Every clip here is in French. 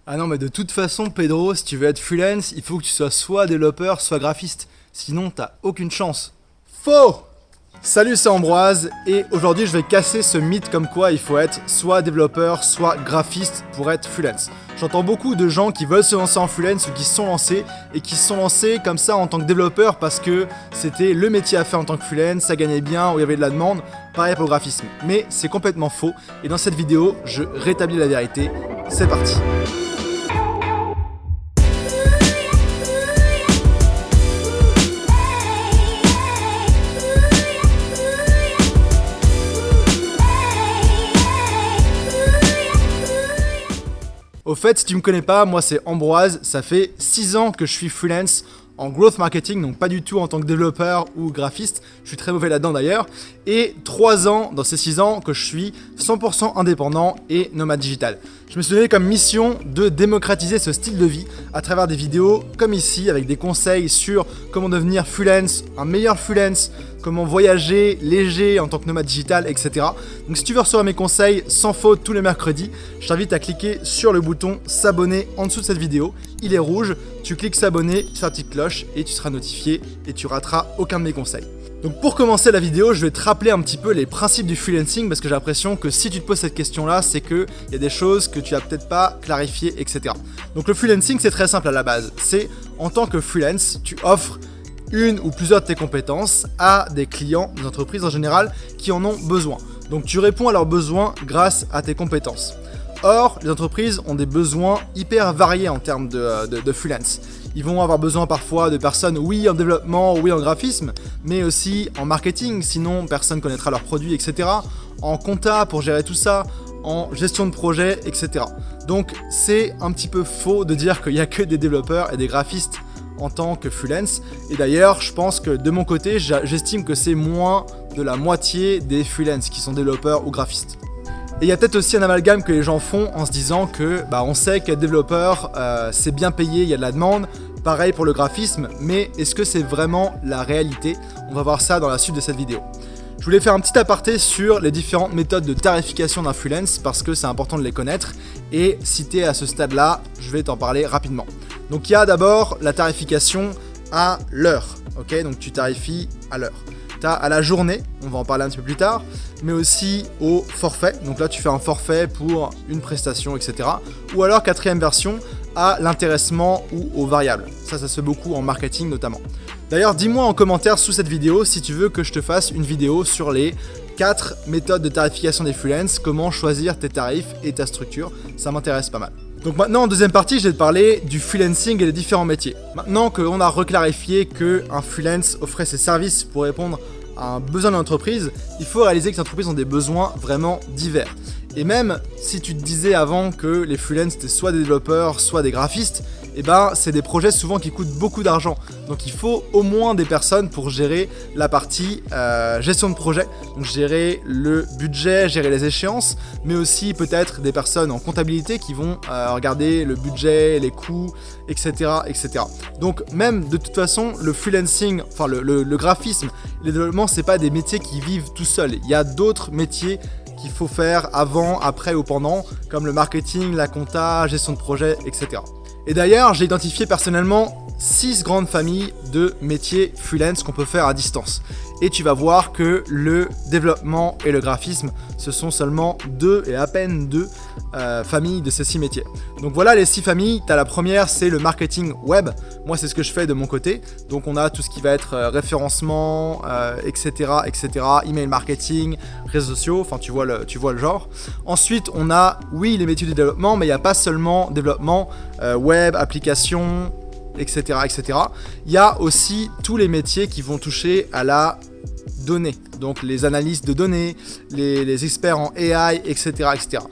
Ah non, mais de toute façon, Pedro, si tu veux être freelance, il faut que tu sois soit développeur, soit graphiste. Sinon, t'as aucune chance. Faux! Salut, c'est Ambroise, et aujourd'hui je vais casser ce mythe comme quoi il faut être soit développeur, soit graphiste pour être freelance. J'entends beaucoup de gens qui veulent se lancer en freelance ou qui se sont lancés, et qui se sont lancés comme ça en tant que développeur parce que c'était le métier à faire en tant que freelance, ça gagnait bien, où il y avait de la demande, pareil pour le graphisme. Mais c'est complètement faux, et dans cette vidéo, je rétablis la vérité. C'est parti! Au fait, si tu me connais pas, moi c'est Ambroise, ça fait 6 ans que je suis freelance en growth marketing, donc pas du tout en tant que développeur ou graphiste, je suis très mauvais là-dedans d'ailleurs, et 3 ans dans ces 6 ans que je suis 100% indépendant et nomade digital. Je me suis donné comme mission de démocratiser ce style de vie à travers des vidéos comme ici, avec des conseils sur comment devenir freelance, un meilleur freelance, comment voyager léger en tant que nomade digital, etc. Donc si tu veux recevoir mes conseils sans faute tous les mercredis, je t'invite à cliquer sur le bouton s'abonner en dessous de cette vidéo. Il est rouge, tu cliques s'abonner, tu fais la petite cloche et tu seras notifié et tu rateras aucun de mes conseils. Donc pour commencer la vidéo, je vais te rappeler un petit peu les principes du freelancing parce que j'ai l'impression que si tu te poses cette question-là, c'est qu'il y a des choses que tu n'as peut-être pas clarifiées, etc. Donc le freelancing, c'est très simple à la base. C'est en tant que freelance, tu offres une ou plusieurs de tes compétences à des clients, des entreprises en général, qui en ont besoin. Donc tu réponds à leurs besoins grâce à tes compétences. Or, les entreprises ont des besoins hyper variés en termes de freelance. Ils vont avoir besoin parfois de personnes, oui en développement, oui en graphisme, mais aussi en marketing, sinon personne ne connaîtra leurs produits, etc. En compta pour gérer tout ça, en gestion de projet, etc. Donc c'est un petit peu faux de dire qu'il n'y a que des développeurs et des graphistes en tant que freelance. Et d'ailleurs, je pense que de mon côté, j'estime que c'est moins de la moitié des freelance qui sont développeurs ou graphistes. Et il y a peut-être aussi un amalgame que les gens font en se disant que on sait qu'être développeur, c'est bien payé, il y a de la demande. Pareil pour le graphisme, mais est-ce que c'est vraiment la réalité? On va voir ça dans la suite de cette vidéo. Je voulais faire un petit aparté sur les différentes méthodes de tarification d'un freelance parce que c'est important de les connaître. Et si tu es à ce stade-là, je vais t'en parler rapidement. Donc il y a d'abord la tarification à l'heure. Ok, donc tu tarifies à l'heure. Tu as à la journée, on va en parler un petit peu plus tard, mais aussi au forfait. Donc là tu fais un forfait pour une prestation, etc. Ou alors quatrième version, à l'intéressement ou aux variables. Ça se fait beaucoup en marketing notamment. D'ailleurs, dis-moi en commentaire sous cette vidéo si tu veux que je te fasse une vidéo sur les 4 méthodes de tarification des freelances, comment choisir tes tarifs et ta structure, ça m'intéresse pas mal. Donc maintenant, en deuxième partie, je vais te parler du freelancing et des différents métiers. Maintenant qu'on a reclarifié qu'un freelance offrait ses services pour répondre à un besoin de l'entreprise, il faut réaliser que les entreprises ont des besoins vraiment divers. Et même si tu te disais avant que les freelances étaient soit des développeurs, soit des graphistes, c'est des projets souvent qui coûtent beaucoup d'argent. Donc il faut au moins des personnes pour gérer la partie gestion de projet, donc gérer le budget, gérer les échéances, mais aussi peut-être des personnes en comptabilité qui vont regarder le budget, les coûts, etc., etc. Donc même de toute façon, le freelancing, enfin le graphisme, les développements, c'est pas des métiers qui vivent tout seuls. Il y a d'autres métiers qu'il faut faire avant, après ou pendant, comme le marketing, la compta, gestion de projet, etc. Et d'ailleurs, j'ai identifié personnellement 6 grandes familles de métiers freelance qu'on peut faire à distance. Et tu vas voir que le développement et le graphisme, ce sont seulement 2 et à peine 2 familles de ces 6 métiers. Donc voilà les 6 familles. Tu as la première, c'est le marketing web. Moi, c'est ce que je fais de mon côté. Donc on a tout ce qui va être référencement, etc., etc., email marketing, réseaux sociaux, enfin tu vois le genre. Ensuite, on a, oui, les métiers du développement, mais il n'y a pas seulement développement, web, application, etc., etc. Il y a aussi tous les métiers qui vont toucher à la donnée, donc les analystes de données, les experts en AI, etc., etc.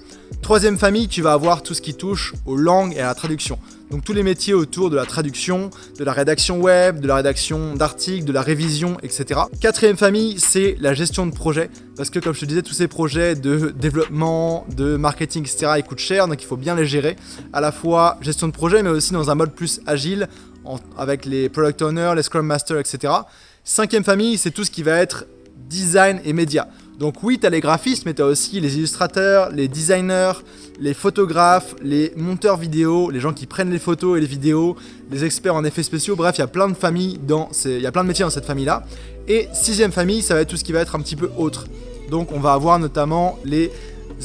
Troisième famille, tu vas avoir tout ce qui touche aux langues et à la traduction. Donc tous les métiers autour de la traduction, de la rédaction web, de la rédaction d'articles, de la révision, etc. Quatrième famille, c'est la gestion de projet. Parce que comme je te disais, tous ces projets de développement, de marketing, etc. ils coûtent cher, donc il faut bien les gérer. À la fois gestion de projet, mais aussi dans un mode plus agile, avec les product owners, les scrum masters, etc. Cinquième famille, c'est tout ce qui va être design et médias. Donc oui, tu as les graphistes, mais tu as aussi les illustrateurs, les designers, les photographes, les monteurs vidéo, les gens qui prennent les photos et les vidéos, les experts en effets spéciaux. Bref, il y a plein de familles il y a plein de métiers dans cette famille-là. Et 6e famille, ça va être tout ce qui va être un petit peu autre. Donc on va avoir notamment les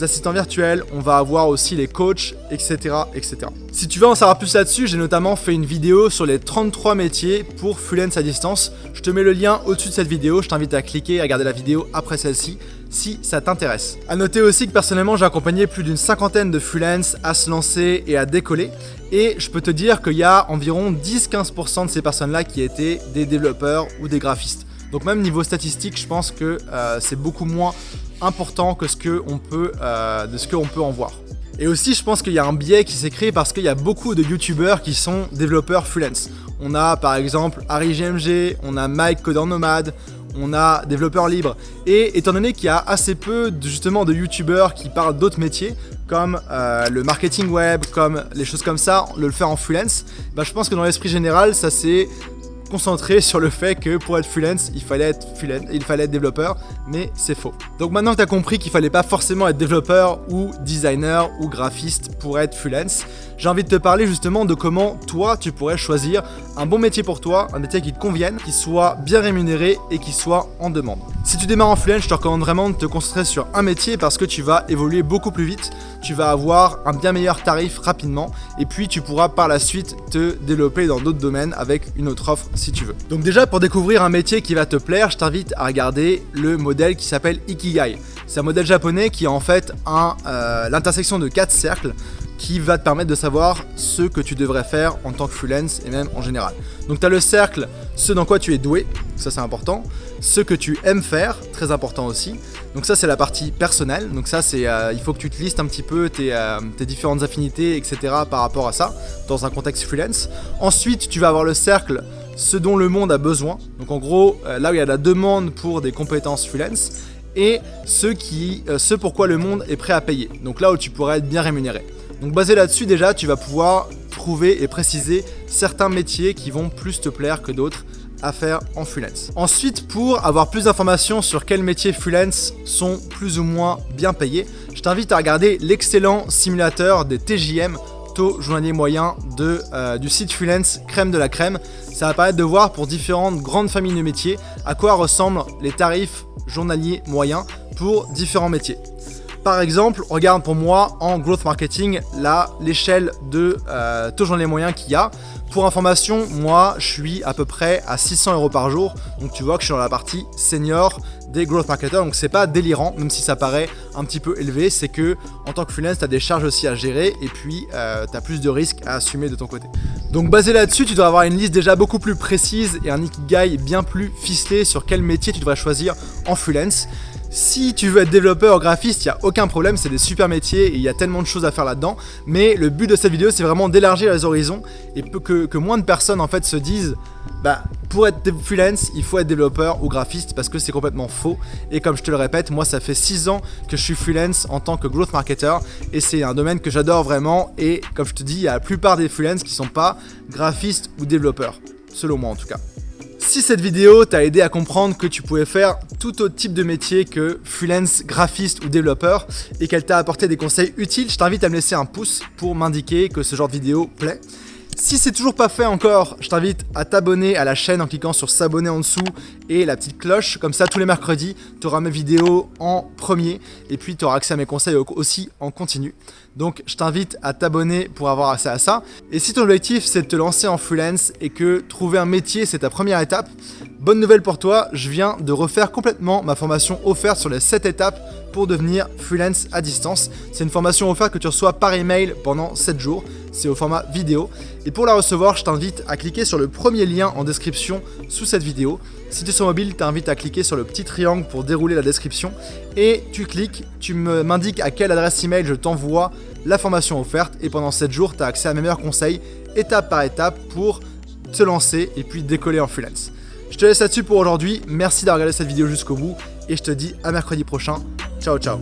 assistants virtuels, on va avoir aussi les coachs, etc., etc. Si tu veux en savoir plus là-dessus, j'ai notamment fait une vidéo sur les 33 métiers pour freelance à distance. Je te mets le lien au-dessus de cette vidéo, je t'invite à cliquer et à regarder la vidéo après celle-ci si ça t'intéresse. A noter aussi que personnellement, j'ai accompagné plus d'une 50aine de freelance à se lancer et à décoller. Et je peux te dire qu'il y a environ 10-15% de ces personnes-là qui étaient des développeurs ou des graphistes. Donc même niveau statistique, je pense que c'est beaucoup moins important que de ce qu'on peut en voir. Et aussi, je pense qu'il y a un biais qui s'est créé parce qu'il y a beaucoup de youtubeurs qui sont développeurs freelance. On a par exemple Harry GMG, on a Mike Codeur Nomade, on a développeurs libres. Et étant donné qu'il y a assez peu de youtubeurs qui parlent d'autres métiers, comme le marketing web, comme les choses comme ça, le faire en freelance, je pense que dans l'esprit général, ça s'est concentré sur le fait que pour être freelance, il fallait être développeur, mais c'est faux. Donc maintenant que tu as compris qu'il fallait pas forcément être développeur ou designer ou graphiste pour être freelance, j'ai envie de te parler justement de comment toi tu pourrais choisir un bon métier pour toi, un métier qui te convienne, qui soit bien rémunéré et qui soit en demande. Si tu démarres en freelance, je te recommande vraiment de te concentrer sur un métier parce que tu vas évoluer beaucoup plus vite, tu vas avoir un bien meilleur tarif rapidement et puis tu pourras par la suite te développer dans d'autres domaines avec une autre offre si tu veux. Donc déjà, pour découvrir un métier qui va te plaire, je t'invite à regarder le modèle qui s'appelle Ikigai. C'est un modèle japonais qui est en fait l'intersection de 4 cercles qui va te permettre de savoir ce que tu devrais faire en tant que freelance et même en général. Donc tu as le cercle, ce dans quoi tu es doué, ça c'est important, ce que tu aimes faire, très important aussi. Donc ça c'est la partie personnelle, donc ça c'est il faut que tu te listes un petit peu tes différentes affinités, etc. par rapport à ça, dans un contexte freelance. Ensuite tu vas avoir le cercle, ce dont le monde a besoin, donc en gros là où il y a la demande pour des compétences freelance, et ce pourquoi le monde est prêt à payer, donc là où tu pourrais être bien rémunéré. Donc basé là-dessus déjà, tu vas pouvoir trouver et préciser certains métiers qui vont plus te plaire que d'autres à faire en freelance. Ensuite, pour avoir plus d'informations sur quels métiers freelance sont plus ou moins bien payés, je t'invite à regarder l'excellent simulateur des TJM, taux journalier moyen du site freelance Crème de la Crème. Ça va permettre de voir pour différentes grandes familles de métiers à quoi ressemblent les tarifs journaliers moyens pour différents métiers. Par exemple, regarde pour moi en growth marketing, là, l'échelle de taux journalier moyen qu'il y a. Pour information, moi, je suis à peu près à 600 € par jour. Donc tu vois que je suis dans la partie senior des growth marketers. Donc c'est pas délirant, même si ça paraît un petit peu élevé. C'est que en tant que freelance, tu as des charges aussi à gérer et puis tu as plus de risques à assumer de ton côté. Donc basé là-dessus, tu dois avoir une liste déjà beaucoup plus précise et un ikigai bien plus ficelé sur quel métier tu devrais choisir en freelance. Si tu veux être développeur ou graphiste, il n'y a aucun problème, c'est des super métiers et il y a tellement de choses à faire là-dedans. Mais le but de cette vidéo, c'est vraiment d'élargir les horizons et que moins de personnes en fait se disent pour être freelance, il faut être développeur ou graphiste parce que c'est complètement faux. Et comme je te le répète, moi ça fait 6 ans que je suis freelance en tant que growth marketer et c'est un domaine que j'adore vraiment. Et comme je te dis, il y a la plupart des freelances qui ne sont pas graphistes ou développeurs, selon moi en tout cas. Si cette vidéo t'a aidé à comprendre que tu pouvais faire tout autre type de métier que freelance, graphiste ou développeur et qu'elle t'a apporté des conseils utiles, je t'invite à me laisser un pouce pour m'indiquer que ce genre de vidéo plaît. Si c'est toujours pas fait encore, je t'invite à t'abonner à la chaîne en cliquant sur s'abonner en dessous et la petite cloche. Comme ça, tous les mercredis, tu auras mes vidéos en premier et puis tu auras accès à mes conseils aussi en continu. Donc, je t'invite à t'abonner pour avoir accès à ça. Et si ton objectif, c'est de te lancer en freelance et que trouver un métier, c'est ta première étape, bonne nouvelle pour toi, je viens de refaire complètement ma formation offerte sur les 7 étapes pour devenir freelance à distance. C'est une formation offerte que tu reçois par email pendant 7 jours. C'est au format vidéo. Et pour la recevoir, je t'invite à cliquer sur le premier lien en description sous cette vidéo. Si tu es sur mobile, je t'invite à cliquer sur le petit triangle pour dérouler la description. Et tu cliques, tu m'indiques à quelle adresse email je t'envoie la formation offerte. Et pendant 7 jours, tu as accès à mes meilleurs conseils, étape par étape, pour te lancer et puis décoller en freelance. Je te laisse là-dessus pour aujourd'hui. Merci d'avoir regardé cette vidéo jusqu'au bout. Et je te dis à mercredi prochain. Ciao, ciao.